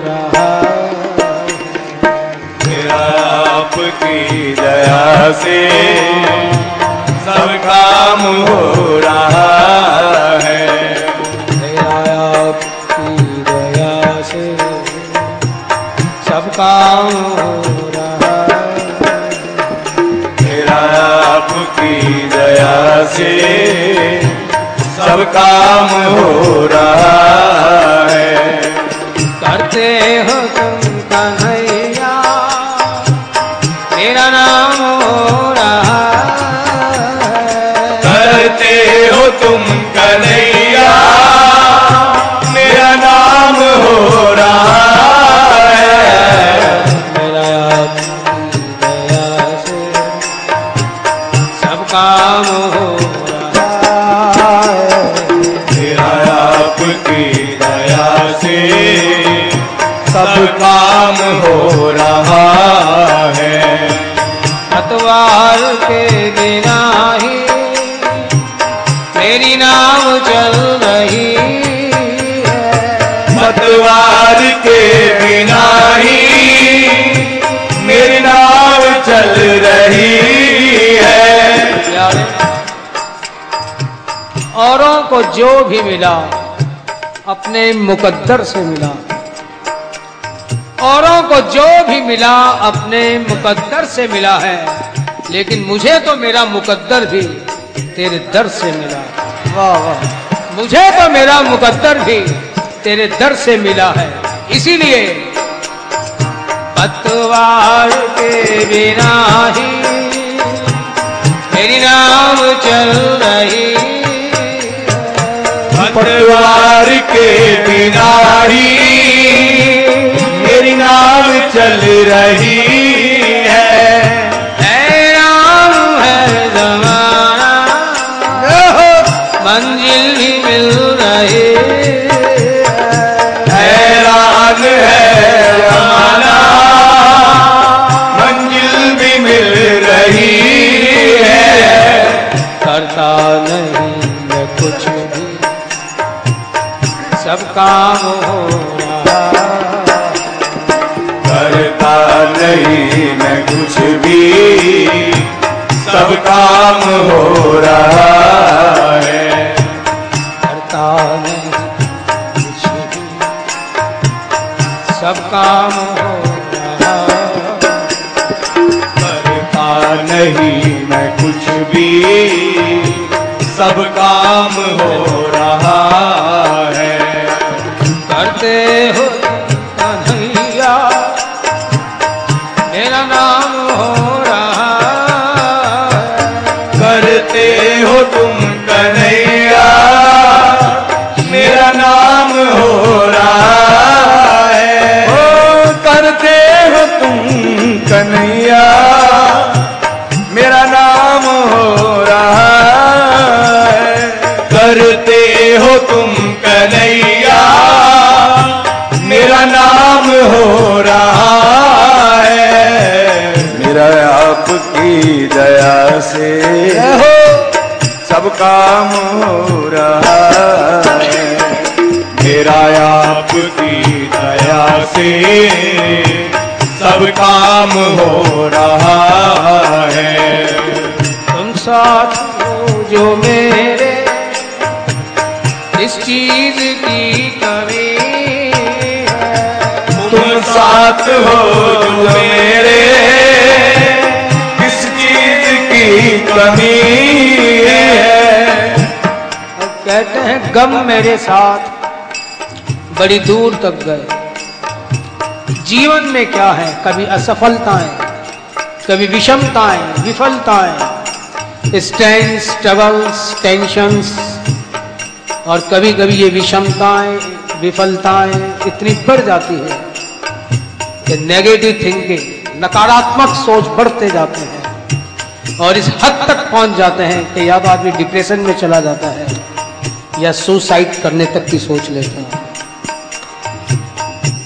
रहा मेरा आपकी दया से सब काम हो रहा है। मेरा आपकी दया से सब काम हो रहा मेरा आपकी दया से सब काम हो रहा है। करते हो तुम कन्हैया मेरा नाम हो रहा करते हो तुम कन्हैया मेरा नाम हो रहा है। मेरा आपकी दया से सब काम हो रहा है। मेरा आपकी दया से सब काम हो रहा है। पतवार के बिना ही मेरी नाव चल रही है। पतवार के बिना ही मेरी नाव चल रही है। औरों को जो भी मिला अपने मुकद्दर से मिला। औरों को जो भी मिला अपने मुकद्दर से मिला है, लेकिन मुझे तो मेरा मुकद्दर भी तेरे दर से मिला। वाह वाह। मुझे तो मेरा मुकद्दर भी तेरे दर से मिला है। इसीलिए पतवार के बिना ही मेरी नाव चल रही। पतवार के बिना ही मेरी नाव चल रही है। हैरान है ज़माना मंजिल भी मिल रही है। हैरान है ज़माना मंजिल भी मिल रही है। करता नहीं मैं कुछ भी सब काम हो रहा। करता नहीं मैं कुछ भी सब काम हो रहा है। करता नहीं कुछ भी सब काम हो रहा। करता नहीं मैं कुछ भी सब काम हो रहा है। करते हो कन्हैया मेरा नाम हो रहा। करते हो तुम कन्हैया मेरा नाम हो रहा है। ओ करते हो तुम कन्हैया मेरा नाम हो रहा है। करते हो तुम कन्हैया मेरा नाम हो रहा है। मेरा आपकी दया से सब काम हो रहा है। मेरा आपकी दया से सब काम हो रहा है। तुम साथ हो जो मेरे इस चीज की कमी है। तुम साथ हो जो मेरे किस चीज की कमी है। कहते हैं गम मेरे साथ बड़ी दूर तक गए। जीवन में क्या है, कभी असफलताएं, कभी विषमताएं, विफलताएं, स्ट्रेंस, ट्रबल्स, टेंशंस, और कभी कभी ये विषमताएं, विफलताएं इतनी बढ़ जाती है कि नेगेटिव थिंकिंग, नकारात्मक सोच बढ़ते जाते हैं और इस हद तक पहुंच जाते हैं कि या तो आदमी डिप्रेशन में चला जाता है या सुसाइड करने तक की सोच लेता है।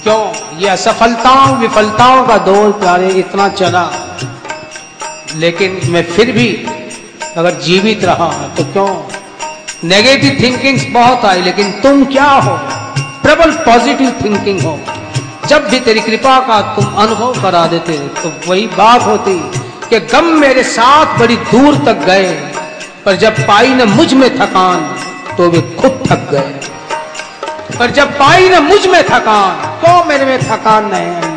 क्यों? ये असफलताओं विफलताओं का दौर प्यारे इतना चला, लेकिन मैं फिर भी अगर जीवित रहा तो क्यों? नेगेटिव थिंकिंग्स बहुत आई, लेकिन तुम क्या हो? प्रबल पॉजिटिव थिंकिंग हो। जब भी तेरी कृपा का तुम अनुभव करा देते तो वही बात होती कि गम मेरे साथ बड़ी दूर तक गए, पर जब पाई न मुझ में थकान तो वे खुद थक गए। पर जब पाई न मुझ में थकान, क्यों मेरे में थकान नहीं आई?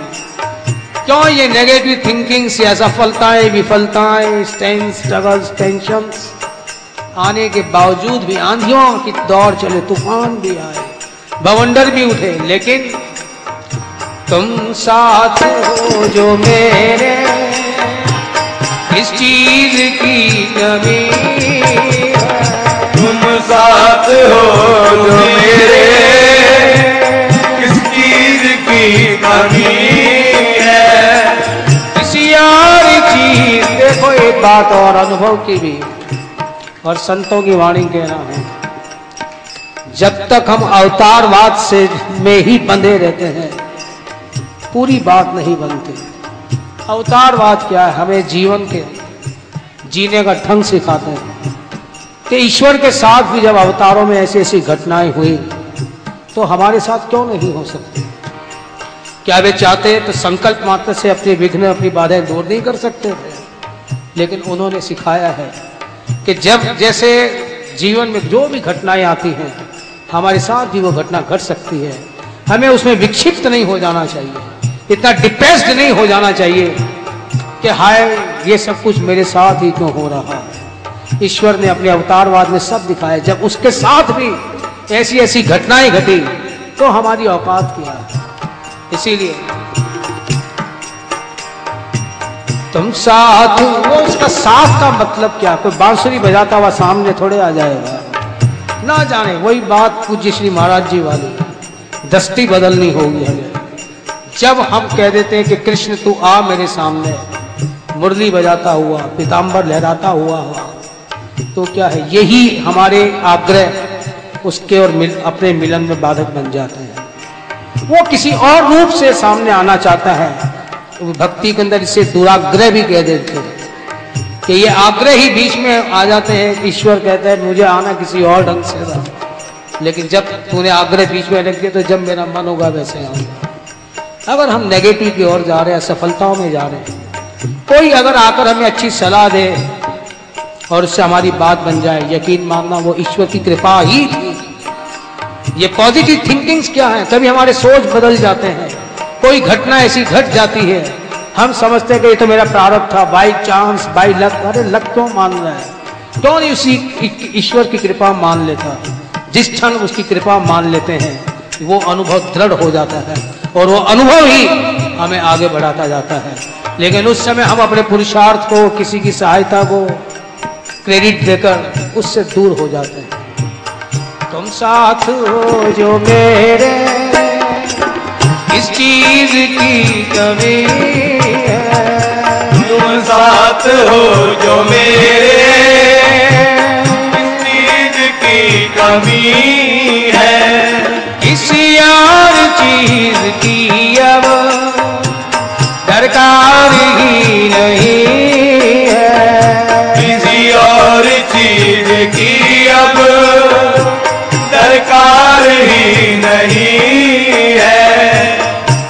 क्यों ये नेगेटिव थिंकिंग से असफलताएं, विफलताएं, स्ट्रगल्स, टेंशंस आने के बावजूद भी, आंधियों की दौड़ चले, तूफान भी आए, बवंडर भी उठे, लेकिन तुम साथ हो जो मेरे, इस चीज की कमी है। तुम साथ हो जो मेरे, किस चीज की कमी है। किसी और चीज, देखो एक बात और अनुभव की भी और संतों की वाणी कहना है, जब तक हम अवतारवाद से में ही बंधे रहते हैं पूरी बात नहीं बनती। अवतारवाद क्या है? हमें जीवन के जीने का ढंग सिखाते हैं कि ईश्वर के साथ भी जब अवतारों में ऐसी ऐसी घटनाएं हुई तो हमारे साथ क्यों नहीं हो सकती? क्या वे चाहते तो संकल्प मात्र से अपने विघ्न, अपनी बाधाएं दूर नहीं कर सकते थे? लेकिन उन्होंने सिखाया है कि जब जैसे जीवन में जो भी घटनाएं आती हैं हमारे साथ भी वो घटना घट सकती है। हमें उसमें विक्षिप्त नहीं हो जाना चाहिए, इतना डिप्रेस्ड नहीं हो जाना चाहिए कि हाय ये सब कुछ मेरे साथ ही क्यों हो रहा है। ईश्वर ने अपने अवतारवाद में सब दिखाया, जब उसके साथ भी ऐसी ऐसी घटनाएं घटी तो हमारी औकात क्या है। इसीलिए तुम साथ हो, उसका साथ का मतलब क्या? कोई बांसुरी बजाता हुआ सामने थोड़े आ जाएगा, ना जाने वही बात पूज्य श्री महाराज जी वाली, दस्ती बदलनी होगी हमें। जब हम कह देते हैं कि कृष्ण तू आ मेरे सामने, मुरली बजाता हुआ, पीताम्बर लहराता हुआ, तो क्या है, यही हमारे आग्रह उसके और अपने मिलन में बाधक बन जाते हैं। वो किसी और रूप से सामने आना चाहता है, तो भक्ति के अंदर इसे दुराग्रह भी कह देते हैं कि ये आग्रह ही बीच में आ जाते हैं। ईश्वर कहता है मुझे आना किसी और ढंग से था, लेकिन जब तूने आग्रह बीच में रख दिया तो जब मेरा मन होगा वैसे आऊंगा। अगर हम नेगेटिव की ओर जा रहे हैं, असफलताओं में जा रहे हैं, कोई अगर आकर हमें अच्छी सलाह दे और उससे हमारी बात बन जाए, यकीन मानना वो ईश्वर की कृपा ही थी। ये पॉजिटिव थिंकिंग्स क्या है? कभी हमारे सोच बदल जाते हैं, कोई घटना ऐसी घट जाती है, हम समझते हैं कि ये तो मेरा प्रारब्ध था, बाई चांस, बाई लक। अरे लक क्यों मान रहा है? क्यों नहीं उसी ईश्वर की कृपा मान लेता? जिस क्षण उसकी कृपा मान लेते हैं वो अनुभव दृढ़ हो जाता है और वो अनुभव ही हमें आगे बढ़ाता जाता है। लेकिन उस समय हम अपने पुरुषार्थ को, किसी की सहायता को क्रेडिट देकर उससे दूर हो जाते हैं। तुम साथ हो जो मेरे, इस चीज की कमी है। तुम साथ हो जो मेरे, इस चीज की कमी है। किसी और चीज की अब दरकार ही नहीं है। किसी और चीज की अब दरकार ही नहीं है।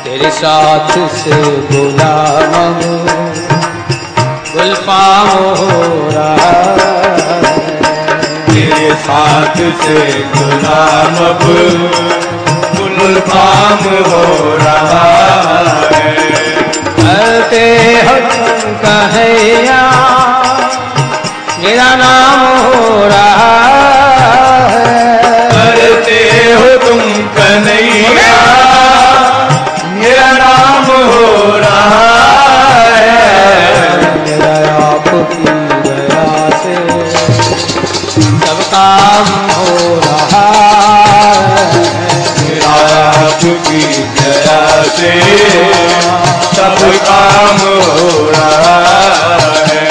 तेरे साथ से गुलाम गुलफाम हो रहा है। तेरे साथ से गुलाम अब गुलफाम हो रहा है। करते हो तुम कन्हैया, मेरा नाम हो रहा है। करते हो तुम कन्हैया, मेरा नाम हो रहा है। मेरा आपकी दया से सब काम हो रहा है। मेरा आपकी दया से सब काम हो रहा है।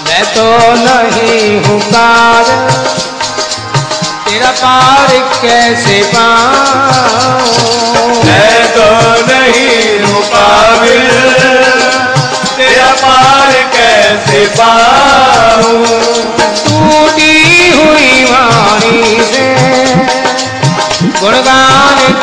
मैं तो नहीं हूँ पार, तेरा पार कैसे पाऊं? मैं तो नहीं हूँ काबिल, तेरा पार कैसे पाऊं? टूटी हुई वाणी से गुणगान